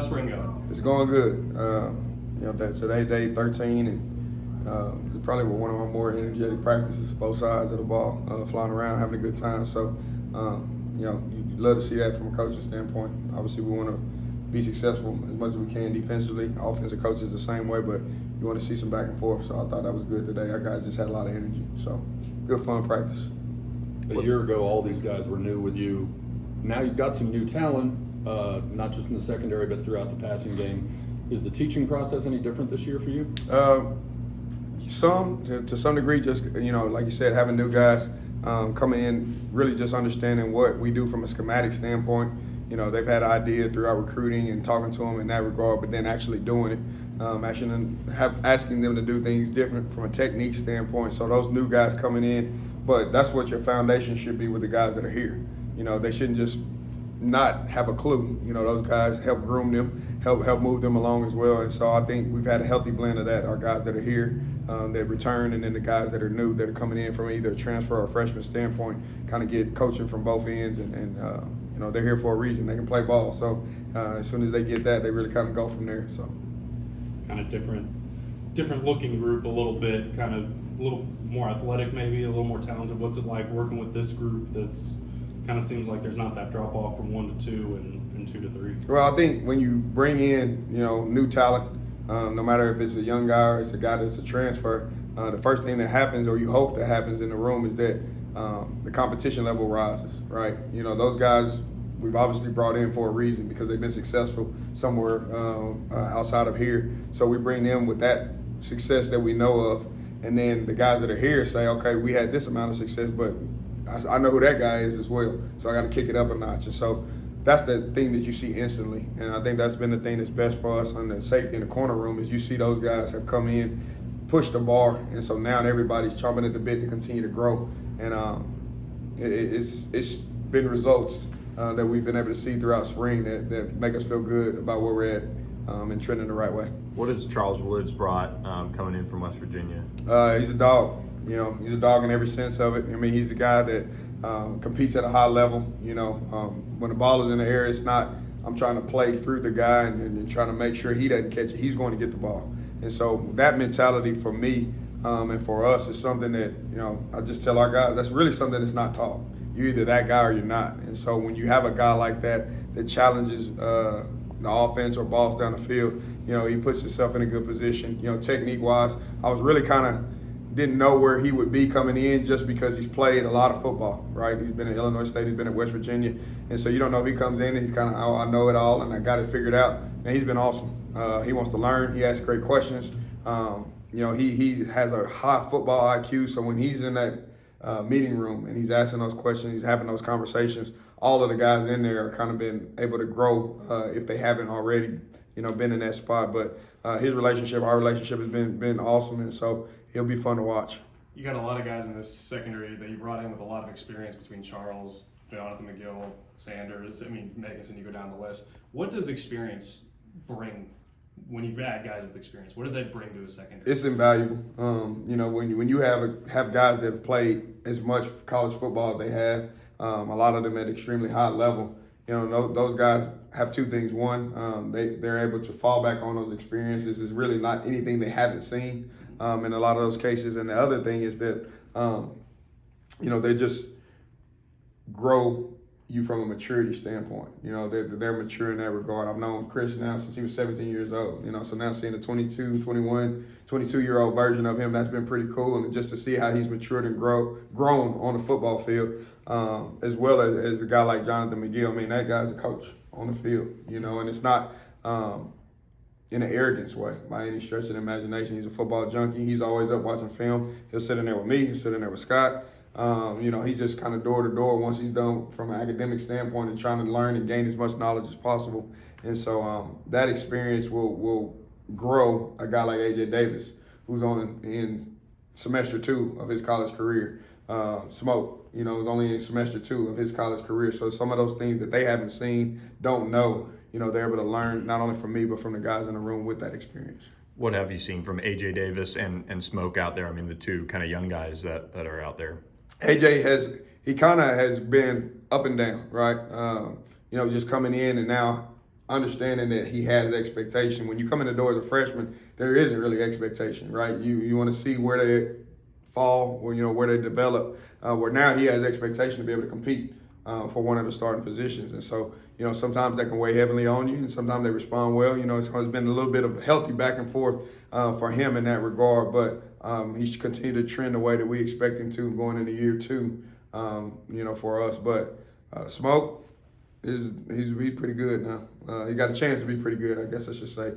Spring going? It's going good. Today day 13, and it's probably one of our more energetic practices. Both sides of the ball, flying around, having a good time. So, you love to see that from a coaching standpoint. Obviously, we want to be successful as much as we can defensively. Offensive coaches the same way, but you want to see some back and forth. So I thought that was good today. Our guys just had a lot of energy. So, good fun practice. A year ago, all these guys were new with you. Now you've got some new talent, not just in the secondary, but throughout the passing game. Is the teaching process any different this year for you? To some degree, just, like you said, having new guys coming in, really just understanding what we do from a schematic standpoint. They've had an idea throughout recruiting and talking to them in that regard, but then actually doing it, asking them to do things different from a technique standpoint. So those new guys coming in, but that's what your foundation should be with the guys that are here. They shouldn't just not have a clue. Those guys help groom them, help move them along as well. And so I think we've had a healthy blend of that. Our guys that are here, that return, and then the guys that are new, that are coming in from either a transfer or freshman standpoint, kind of get coaching from both ends. And they're here for a reason. They can play ball. So as soon as they get that, they really kind of go from there. So Kind of different looking group a little bit, kind of a little more athletic maybe, a little more talented. What's it like working with this group that's kind of seems like there's not that drop off from 1 to 2 and 2 to 3? Well, I think when you bring in, new talent, no matter if it's a young guy or it's a guy that's a transfer, the first thing that happens, or you hope that happens in the room, is that the competition level rises, right? Those guys we've obviously brought in for a reason because they've been successful somewhere outside of here. So we bring them with that success that we know of, and then the guys that are here say, okay, we had this amount of success, but I know who that guy is as well, so I got to kick it up a notch. And so that's the thing that you see instantly, and I think that's been the thing that's best for us on the safety in the corner room is you see those guys have come in, pushed the bar, and so now everybody's chomping at the bit to continue to grow. And it's been results that we've been able to see throughout spring that make us feel good about where we're at and trending the right way. What has Charles Woods brought coming in from West Virginia? He's a dog. He's a dog in every sense of it. I mean, he's a guy that competes at a high level. When the ball is in the air, it's not I'm trying to play through the guy and trying to make sure he doesn't catch it. He's going to get the ball. And so that mentality for me and for us is something that, I just tell our guys, that's really something that's not taught. You're either that guy or you're not. And so when you have a guy like that challenges the offense or balls down the field, he puts himself in a good position. Technique-wise, I was really kind of didn't know where he would be coming in just because he's played a lot of football, right? He's been at Illinois State, he's been at West Virginia, and so you don't know if he comes in and he's kind of, oh, I know it all and I got it figured out, and he's been awesome. He wants to learn, he asks great questions. He has a high football IQ, so when he's in that meeting room and he's asking those questions, he's having those conversations, all of the guys in there are kind of been able to grow if they haven't already, been in that spot. But our relationship has been awesome, and so he'll be fun to watch. You got a lot of guys in this secondary that you brought in with a lot of experience between Charles, Jonathan McGill, Sanders, Meganson, you go down the list. What does experience bring when you add guys with experience? What does that bring to a secondary? It's invaluable. When you have guys that have played as much college football as they have, a lot of them at extremely high level, those guys have two things. One, they're able to fall back on those experiences. It's really not anything they haven't seen in a lot of those cases. And the other thing is that, they just grow you from a maturity standpoint. They're mature in that regard. I've known Chris now since he was 17 years old, so now seeing a 22, 21, 22-year-old version of him, that's been pretty cool. And just to see how he's matured and grown on the football field, as well as a guy like Jonathan McGill. I mean, that guy's a coach on the field, and it's not in an arrogance way by any stretch of the imagination. He's a football junkie. He's always up watching film. He'll sit in there with me. He'll sit in there with Scott. He's just kind of door to door once he's done from an academic standpoint and trying to learn and gain as much knowledge as possible. And so that experience will grow a guy like A.J. Davis, who's in semester 2 of his college career. Smoke, is only in semester 2 of his college career. So some of those things that they haven't seen, don't know, they're able to learn not only from me, but from the guys in the room with that experience. What have you seen from A.J. Davis and Smoke out there? I mean, the two kind of young guys that are out there. AJ has been up and down, right? Just coming in and now understanding that he has expectation. When you come in the door as a freshman, there isn't really expectation, right? You want to see where they fall, or, where they develop. Where now he has expectation to be able to compete for one of the starting positions. And so, sometimes that can weigh heavily on you, and sometimes they respond well. It's been a little bit of a healthy back and forth for him in that regard, but he's continued to trend the way that we expect him to going into year 2, for us. But Smoke, he's pretty good now. He got a chance to be pretty good, I guess I should say.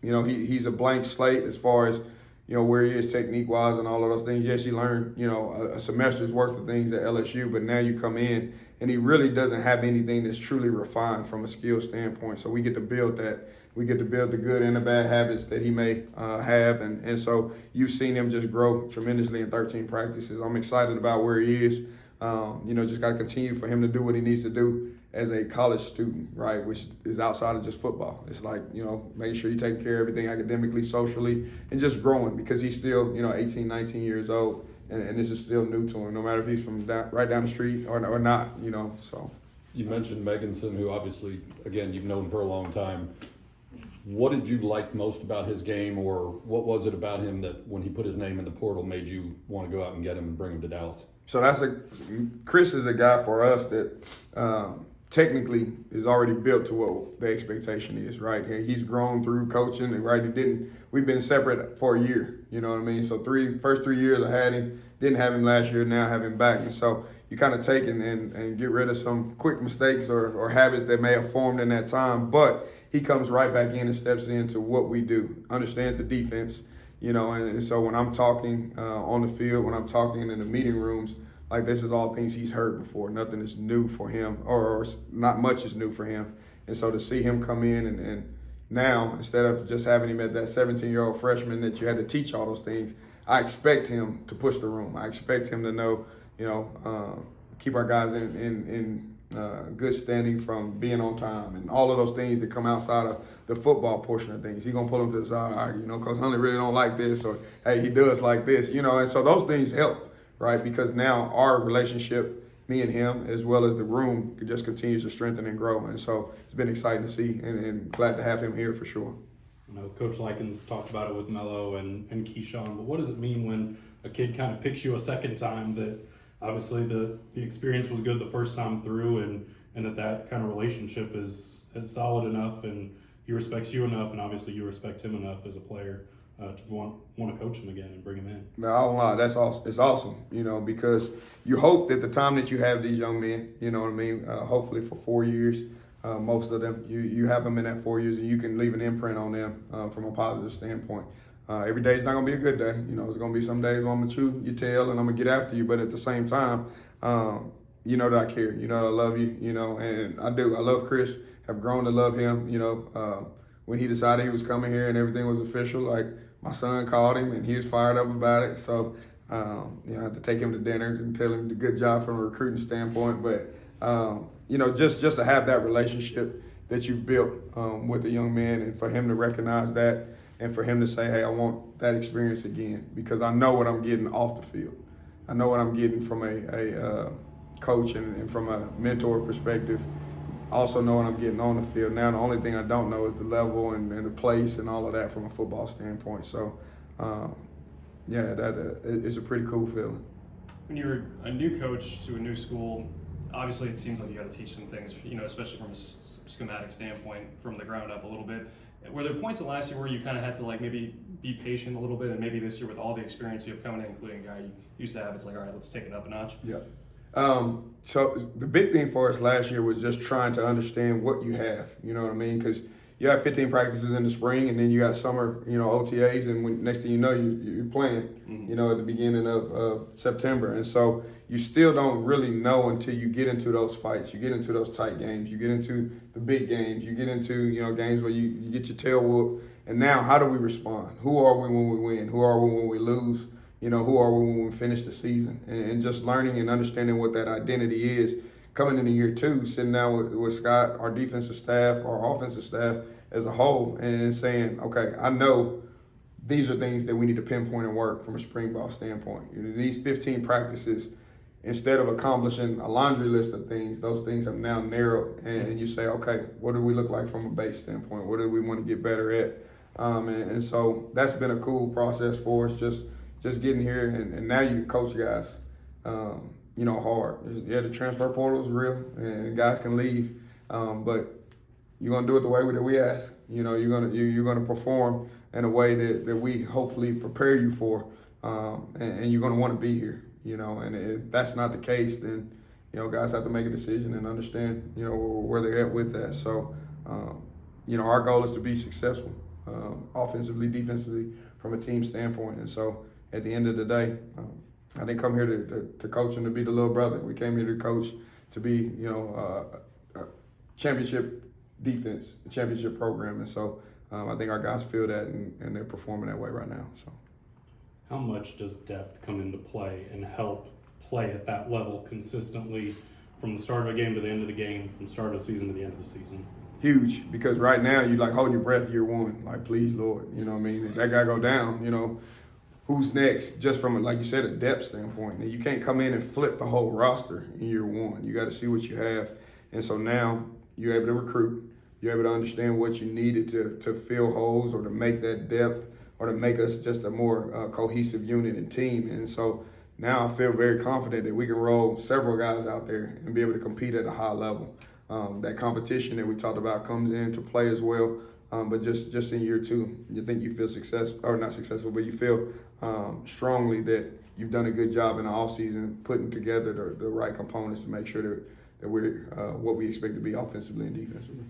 He's a blank slate as far as, where he is technique-wise and all of those things. Yes, he learned, a semester's worth of things at LSU, but now you come in and he really doesn't have anything that's truly refined from a skill standpoint. So we get to build that. We get to build the good and the bad habits that he may have. And so you've seen him just grow tremendously in 13 practices. I'm excited about where he is. Just got to continue for him to do what he needs to do as a college student, right, which is outside of just football. It's like, making sure you take care of everything academically, socially, and just growing, because he's still, 18, 19 years old, and this is still new to him, no matter if he's from right down the street or not, so. You mentioned Meganson, who obviously, again, you've known for a long time. What did you like most about his game, or what was it about him that when he put his name in the portal made you want to go out and get him and bring him to Dallas? So Chris is a guy for us that technically is already built to what the expectation is, right? He's grown through coaching, and right, we've been separate for a year, you know what I mean? So first 3 years I had him, didn't have him last year, now have him back. And so you kind of take and get rid of some quick mistakes or habits that may have formed in that time, but he comes right back in and steps into what we do, understands the defense, and so when I'm talking on the field, when I'm talking in the meeting rooms, like, this is all things he's heard before. Nothing is new for him, or not much is new for him. And so to see him come in and now, instead of just having him at that 17-year-old freshman that you had to teach all those things, I expect him to push the room. I expect him to know, keep our guys in good standing from being on time and all of those things that come outside of the football portion of things. He's going to pull them to the side, Coach Hunley really don't like this, or, hey, he does like this, and so those things help, right? Because now our relationship, me and him, as well as the room, just continues to strengthen and grow. And so it's been exciting to see, and glad to have him here for sure. Coach Likens talked about it with Mello and Keyshawn, but what does it mean when a kid kind of picks you a second time, that obviously the experience was good the first time through, and that kind of relationship is solid enough, and he respects you enough, and obviously you respect him enough as a player to want to coach him again and bring him in? No, I won't lie, that's awesome. It's awesome, because you hope that the time that you have these young men, hopefully for 4 years, most of them, you have them in that 4 years, and you can leave an imprint on them from a positive standpoint. Every day is not going to be a good day. There's going to be some days where I'm going to chew your tail and I'm going to get after you, but at the same time, that I care, that I love you, and I do. I love Chris, have grown to love him, when he decided he was coming here and everything was official, like, my son called him and he was fired up about it. So, I had to take him to dinner and tell him the good job from a recruiting standpoint. But, just to have that relationship that you've built with a young man, and for him to recognize that, and for him to say, hey, I want that experience again, because I know what I'm getting off the field. I know what I'm getting from a coach and from a mentor perspective. Also know what I'm getting on the field. Now the only thing I don't know is the level and the place and all of that from a football standpoint. So, it's a pretty cool feeling. When you're a new coach to a new school, obviously it seems like you got to teach some things, especially from a schematic standpoint, from the ground up a little bit. Were there points in last year where you kind of had to maybe be patient a little bit, and maybe this year with all the experience you have coming in, including a guy you used to have, it's like, all right, let's take it up a notch? Yeah. So the big thing for us last year was just trying to understand what you have, you know what I mean? Because you have 15 practices in the spring, and then you got summer, OTAs, and next thing you know, you're playing, at the beginning of September. And so you still don't really know until you get into those fights, you get into those tight games, you get into the big games, you get into, games where you get your tail whooped. And now, how do we respond? Who are we when we win? Who are we when we lose? Who are we when we finish the season? And just learning and understanding what that identity is. Coming into year 2, sitting down with Scott, our defensive staff, our offensive staff as a whole, and saying, okay, I know these are things that we need to pinpoint and work from a spring ball standpoint. These 15 practices instead of accomplishing a laundry list of things, those things have now narrowed, and you say, okay, what do we look like from a base standpoint? What do we want to get better at? And so that's been a cool process for us, just getting here, and now you can coach guys, hard. Yeah, the transfer portal is real, and guys can leave, but you're gonna do it the way that we ask. You're gonna perform in a way that we hopefully prepare you for, and you're gonna want to be here. And if that's not the case, then guys have to make a decision and understand where they're at with that. So our goal is to be successful, offensively, defensively, from a team standpoint. And so at the end of the day, I didn't come here to coach and to be the little brother. We came here to coach to be a championship defense, a championship program. And so I think our guys feel that, and they're performing that way right now. So. How much does depth come into play and help play at that level consistently from the start of a game to the end of the game, from start of the season to the end of the season? Huge, because right now you're like holding your breath year one, like, please, Lord, you know what I mean? If that guy go down, who's next? Just from, like you said, a depth standpoint. And you can't come in and flip the whole roster in year one. You got to see what you have. And so now you're able to recruit. You're able to understand what you needed to fill holes or to make that depth, or to make us just a more cohesive unit and team. And so now I feel very confident that we can roll several guys out there and be able to compete at a high level. That competition that we talked about comes into play as well. But just in year two, you think you feel successful, or not successful, but you feel strongly that you've done a good job in the offseason putting together the right components to make sure that we're what we expect to be offensively and defensively.